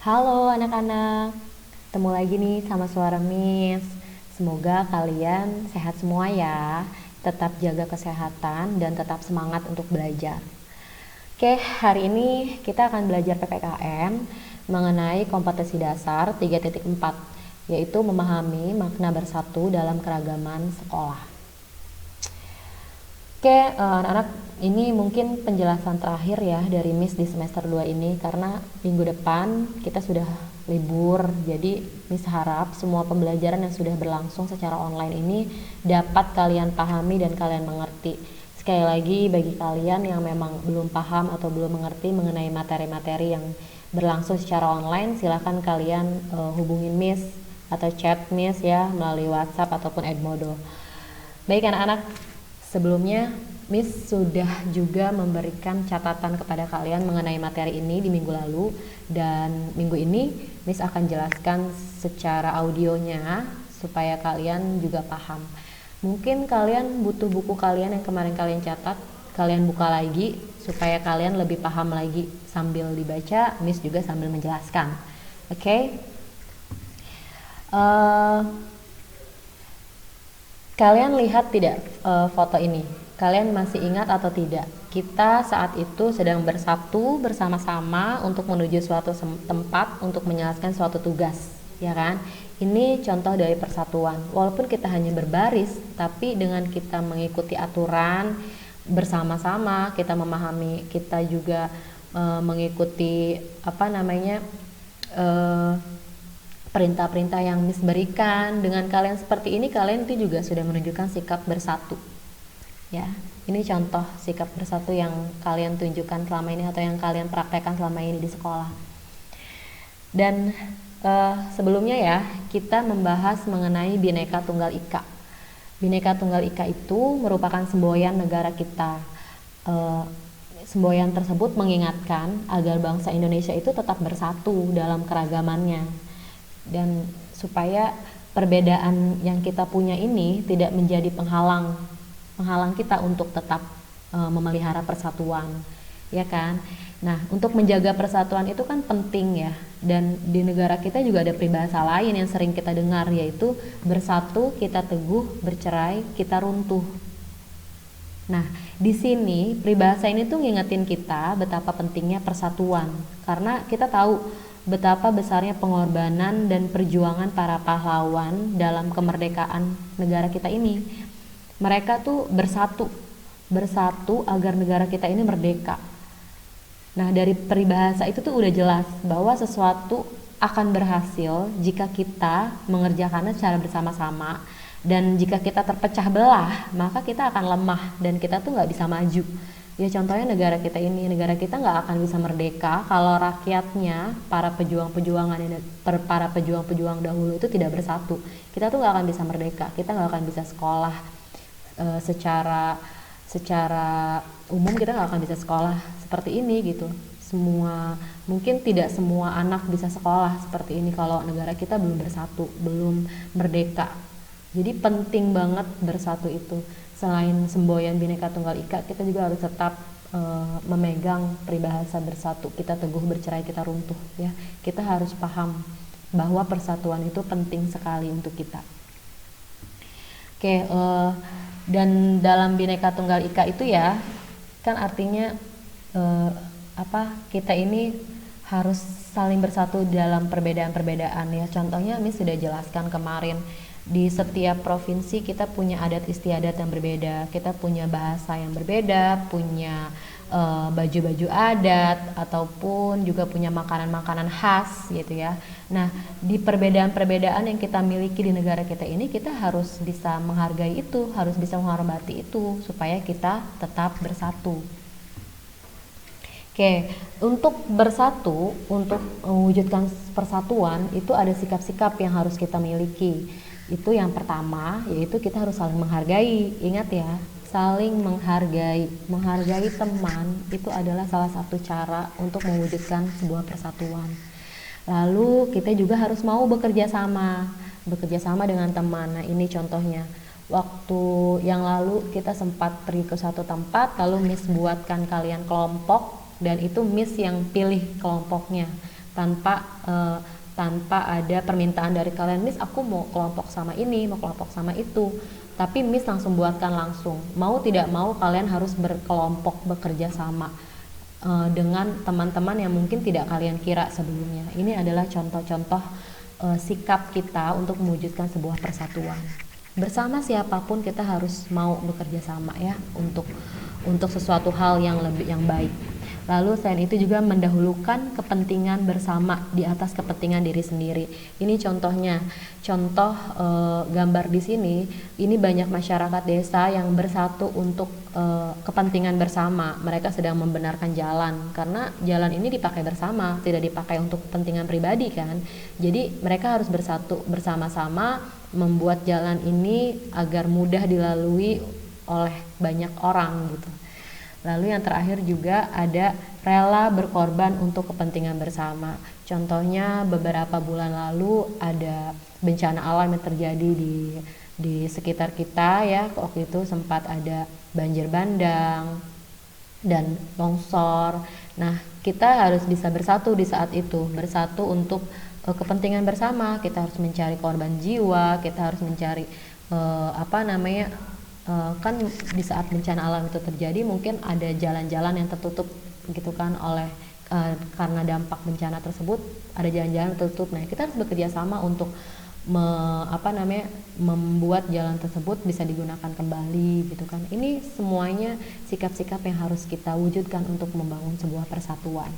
Halo anak-anak, ketemu lagi nih sama suara Miss. Semoga kalian sehat semua ya, tetap jaga kesehatan dan tetap semangat untuk belajar. Oke, hari ini kita akan belajar PPKN mengenai kompetensi dasar 3.4, yaitu memahami makna bersatu dalam keragaman sekolah. Oke, anak-anak, ini mungkin penjelasan terakhir ya dari Miss di semester 2 ini, karena minggu depan kita sudah libur. Jadi Miss harap semua pembelajaran yang sudah berlangsung secara online ini dapat kalian pahami dan kalian mengerti. Sekali lagi, bagi kalian yang memang belum paham atau belum mengerti mengenai materi-materi yang berlangsung secara online, silahkan kalian hubungin Miss atau chat Miss ya melalui WhatsApp ataupun Edmodo. Baik anak-anak, sebelumnya Miss sudah juga memberikan catatan kepada kalian mengenai materi ini di minggu lalu, dan minggu ini Miss akan jelaskan secara audionya supaya kalian juga paham. Mungkin kalian butuh buku kalian yang kemarin kalian catat, kalian buka lagi supaya kalian lebih paham lagi. Sambil dibaca, Miss juga sambil menjelaskan. Oke? Kalian lihat tidak foto ini? Kalian masih ingat atau tidak? Kita saat itu sedang bersatu bersama-sama untuk menuju suatu tempat untuk menyelesaikan suatu tugas, ya kan? Ini contoh dari persatuan. Walaupun kita hanya berbaris, tapi dengan kita mengikuti aturan bersama-sama, kita memahami, kita juga mengikuti perintah-perintah yang Miss berikan. Dengan kalian seperti ini, kalian itu juga sudah menunjukkan sikap bersatu ya. Ini contoh sikap bersatu yang kalian tunjukkan selama ini atau yang kalian praktekkan selama ini di sekolah. Dan sebelumnya ya, kita membahas mengenai Bhinneka Tunggal Ika. Bhinneka Tunggal Ika itu merupakan semboyan negara kita. Semboyan tersebut mengingatkan agar bangsa Indonesia itu tetap bersatu dalam keragamannya, dan supaya perbedaan yang kita punya ini tidak menjadi penghalang kita untuk tetap memelihara persatuan, ya kan? Nah, untuk menjaga persatuan itu kan penting ya. Dan di negara kita juga ada peribahasa lain yang sering kita dengar, yaitu bersatu kita teguh, bercerai kita runtuh. Nah, di sini peribahasa ini tuh ngingetin kita betapa pentingnya persatuan, karena kita tahu betapa besarnya pengorbanan dan perjuangan para pahlawan dalam kemerdekaan negara kita ini. Mereka tuh bersatu agar negara kita ini merdeka. Nah, dari peribahasa itu tuh udah jelas bahwa sesuatu akan berhasil jika kita mengerjakannya secara bersama-sama, dan jika kita terpecah belah, maka kita akan lemah dan kita tuh nggak bisa maju. Ya contohnya negara kita ini, negara kita nggak akan bisa merdeka kalau rakyatnya, para pejuang-pejuang dahulu itu tidak bersatu. Kita tuh nggak akan bisa merdeka, kita nggak akan bisa sekolah secara umum, kita nggak akan bisa sekolah seperti ini gitu. Mungkin tidak semua anak bisa sekolah seperti ini kalau negara kita belum bersatu, belum merdeka. Jadi penting banget bersatu itu. Selain semboyan Bhinneka Tunggal Ika, kita juga harus tetap memegang peribahasa bersatu. Kita teguh, bercerai kita runtuh ya. Kita harus paham bahwa persatuan itu penting sekali untuk kita. Oke, dan dalam Bhinneka Tunggal Ika itu ya, kan artinya kita ini harus saling bersatu dalam perbedaan-perbedaan ya. Contohnya Miss sudah jelaskan kemarin, di setiap provinsi kita punya adat istiadat yang berbeda, kita punya bahasa yang berbeda, punya baju-baju adat, ataupun juga punya makanan-makanan khas gitu ya. Nah, di perbedaan-perbedaan yang kita miliki di negara kita ini, kita harus bisa menghargai itu, harus bisa menghormati itu supaya kita tetap bersatu. Oke, untuk bersatu, untuk mewujudkan persatuan itu ada sikap-sikap yang harus kita miliki. Itu yang pertama, yaitu kita harus saling menghargai. Ingat ya, saling menghargai teman itu adalah salah satu cara untuk mewujudkan sebuah persatuan. Lalu kita juga harus mau bekerja sama dengan teman. Nah, ini contohnya. Waktu yang lalu kita sempat pergi ke suatu tempat, lalu Miss buatkan kalian kelompok, dan itu Miss yang pilih kelompoknya. tanpa ada permintaan dari kalian, Miss aku mau kelompok sama ini, mau kelompok sama itu, tapi Miss langsung buatkan langsung. Mau tidak mau kalian harus berkelompok, bekerja sama dengan teman-teman yang mungkin tidak kalian kira sebelumnya. Ini adalah contoh-contoh sikap kita untuk mewujudkan sebuah persatuan. Bersama siapapun kita harus mau bekerja sama ya untuk sesuatu hal yang baik. Lalu selain itu juga mendahulukan kepentingan bersama di atas kepentingan diri sendiri. Ini contohnya, gambar di sini. Ini banyak masyarakat desa yang bersatu untuk kepentingan bersama. Mereka sedang membenarkan jalan karena jalan ini dipakai bersama, tidak dipakai untuk kepentingan pribadi kan. Jadi mereka harus bersatu bersama-sama membuat jalan ini agar mudah dilalui oleh banyak orang gitu. Lalu yang terakhir juga ada rela berkorban untuk kepentingan bersama. Contohnya beberapa bulan lalu ada bencana alam yang terjadi di sekitar kita ya. Waktu itu sempat ada banjir bandang dan longsor. Nah, kita harus bisa bersatu di saat itu, bersatu untuk kepentingan bersama. Kita harus mencari korban jiwa, kita harus mencari kan di saat bencana alam itu terjadi mungkin ada jalan-jalan yang tertutup gitu kan oleh karena dampak bencana tersebut, ada jalan-jalan tertutup. Nah, kita harus bekerja sama untuk membuat jalan tersebut bisa digunakan kembali gitu kan. Ini semuanya sikap-sikap yang harus kita wujudkan untuk membangun sebuah persatuan.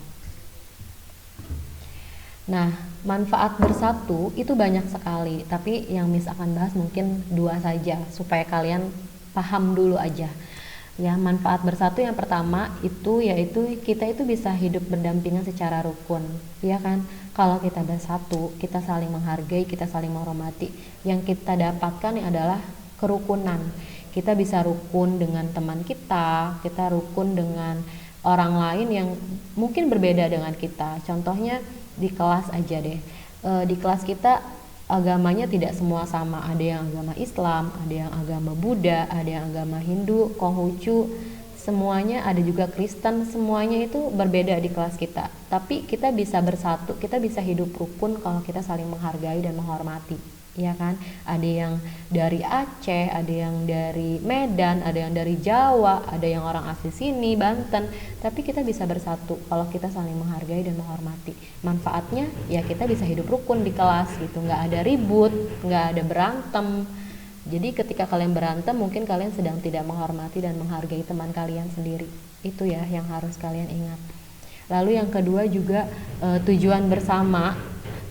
Nah, manfaat bersatu itu banyak sekali, tapi yang Miss akan bahas mungkin 2 saja supaya kalian paham dulu aja. Ya, manfaat bersatu yang pertama itu yaitu kita itu bisa hidup berdampingan secara rukun, ya kan? Kalau kita bersatu, kita saling menghargai, kita saling menghormati. Yang kita dapatkan adalah kerukunan. Kita bisa rukun dengan teman kita rukun dengan orang lain yang mungkin berbeda dengan kita. Contohnya di kelas aja deh. Di kelas kita agamanya tidak semua sama, ada yang agama Islam, ada yang agama Buddha, ada yang agama Hindu, Konghucu, semuanya, ada juga Kristen, semuanya itu berbeda di kelas kita. Tapi kita bisa bersatu, kita bisa hidup rukun kalau kita saling menghargai dan menghormati, ya kan? Ada yang dari Aceh, ada yang dari Medan, ada yang dari Jawa, ada yang orang asli sini, Banten, tapi kita bisa bersatu kalau kita saling menghargai dan menghormati. Manfaatnya ya kita bisa hidup rukun di kelas gitu, nggak ada ribut, nggak ada berantem. Jadi ketika kalian berantem mungkin kalian sedang tidak menghormati dan menghargai teman kalian sendiri. Itu ya yang harus kalian ingat. Lalu yang kedua juga tujuan bersama.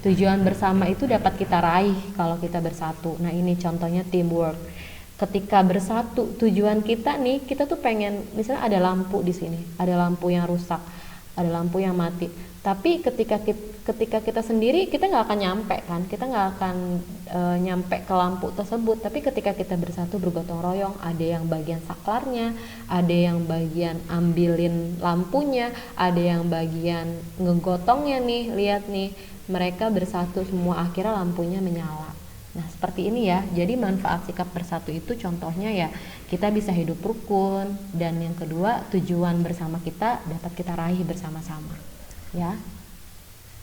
Tujuan bersama itu dapat kita raih kalau kita bersatu. Nah, ini contohnya teamwork. Ketika bersatu, tujuan kita nih, kita tuh pengen, misalnya ada lampu di sini, ada lampu yang rusak, ada lampu yang mati. Tapi ketika kita sendiri, kita nggak akan nyampe kan, kita nggak akan nyampe ke lampu tersebut. Tapi ketika kita bersatu bergotong royong, ada yang bagian saklarnya, ada yang bagian ambilin lampunya, ada yang bagian ngegotongnya nih, lihat nih. Mereka bersatu semua, akhirnya lampunya menyala. Nah, seperti ini ya. Jadi manfaat sikap bersatu itu contohnya ya kita bisa hidup rukun, dan yang kedua tujuan bersama kita dapat kita raih bersama-sama ya.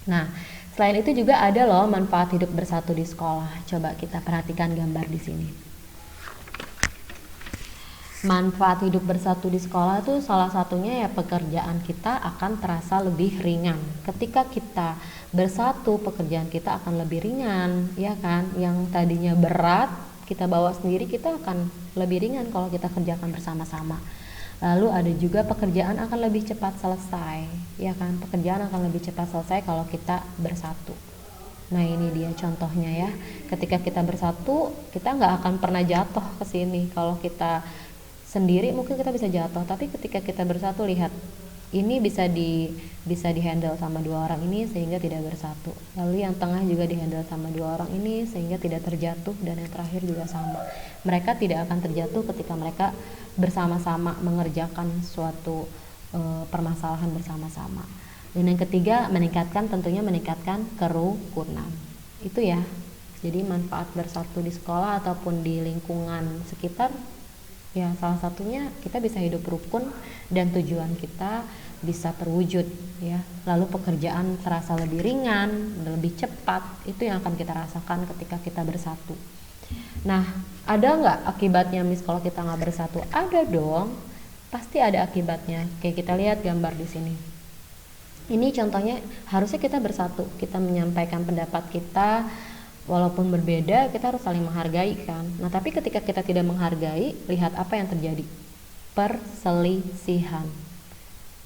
Nah, selain itu juga ada loh manfaat hidup bersatu di sekolah. Coba kita perhatikan gambar di sini. Manfaat hidup bersatu di sekolah itu salah satunya ya pekerjaan kita akan terasa lebih ringan. Ketika kita bersatu, pekerjaan kita akan lebih ringan, ya kan? Yang tadinya berat kita bawa sendiri, kita akan lebih ringan kalau kita kerjakan bersama-sama. Lalu ada juga pekerjaan akan lebih cepat selesai, ya kan? Pekerjaan akan lebih cepat selesai kalau kita bersatu. Nah, ini dia contohnya ya. Ketika kita bersatu, kita nggak akan pernah jatuh ke sini. Kalau kita sendiri mungkin kita bisa jatuh, tapi ketika kita bersatu, lihat ini bisa dihandle sama 2 orang ini sehingga tidak bersatu. Lalu yang tengah juga dihandle sama 2 orang ini sehingga tidak terjatuh, dan yang terakhir juga sama. Mereka tidak akan terjatuh ketika mereka bersama-sama mengerjakan suatu permasalahan bersama-sama. Dan yang ketiga tentunya meningkatkan kerukunan. Itu ya. Jadi manfaat bersatu di sekolah ataupun di lingkungan sekitar Ya, salah satunya kita bisa hidup rukun dan tujuan kita bisa terwujud ya. Lalu pekerjaan terasa lebih ringan, lebih cepat. Itu yang akan kita rasakan ketika kita bersatu. Nah, ada nggak akibatnya Miss kalau kita nggak bersatu? Ada dong, pasti ada akibatnya. Kayak kita lihat gambar di sini. Ini contohnya harusnya kita bersatu, kita menyampaikan pendapat kita, walaupun berbeda kita harus saling menghargai kan. Nah tapi ketika kita tidak menghargai, lihat apa yang terjadi, perselisihan.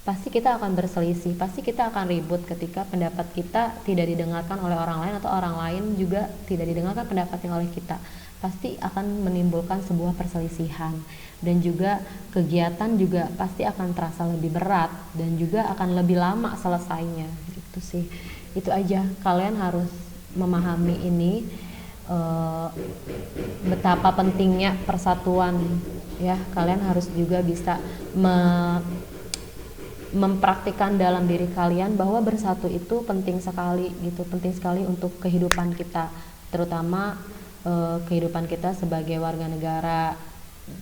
Pasti kita akan berselisih, pasti kita akan ribut ketika pendapat kita tidak didengarkan oleh orang lain, atau orang lain juga tidak didengarkan pendapatnya oleh kita. Pasti akan menimbulkan sebuah perselisihan, dan juga kegiatan juga pasti akan terasa lebih berat dan juga akan lebih lama selesainya. Itu sih, itu aja, kalian harus memahami ini, betapa pentingnya persatuan ya. Kalian harus juga bisa mempraktikkan dalam diri kalian bahwa bersatu itu penting sekali gitu, penting sekali untuk kehidupan kita, terutama kehidupan kita sebagai warga negara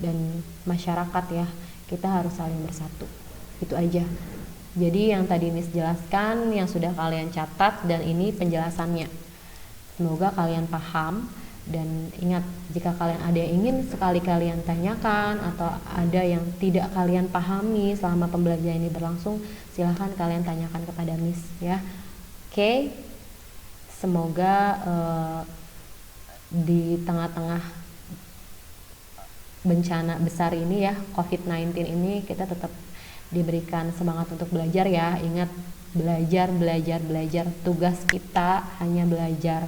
dan masyarakat ya. Kita harus saling bersatu. Itu aja. Jadi yang tadi Miss jelaskan, yang sudah kalian catat, dan ini penjelasannya. Semoga kalian paham. Dan ingat, jika kalian ada yang ingin sekali kalian tanyakan atau ada yang tidak kalian pahami selama pembelajaran ini berlangsung, silahkan kalian tanyakan kepada Miss ya. Oke, semoga di tengah-tengah bencana besar ini ya, COVID-19 ini, kita tetap diberikan semangat untuk belajar ya. Ingat, belajar. Tugas kita hanya belajar,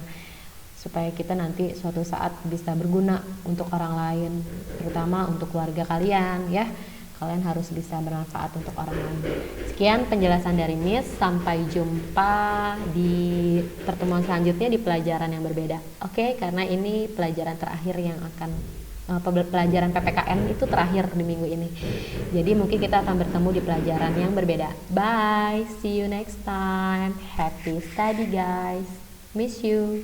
supaya kita nanti suatu saat bisa berguna untuk orang lain, terutama untuk keluarga kalian ya. Kalian harus bisa bermanfaat untuk orang lain. Sekian penjelasan dari Miss, sampai jumpa di pertemuan selanjutnya di pelajaran yang berbeda. Oke, karena ini pelajaran terakhir yang akan pelajaran PPKN itu terakhir di minggu ini. Jadi mungkin kita akan bertemu di pelajaran yang berbeda. Bye, see you next time. Happy study guys. Miss you.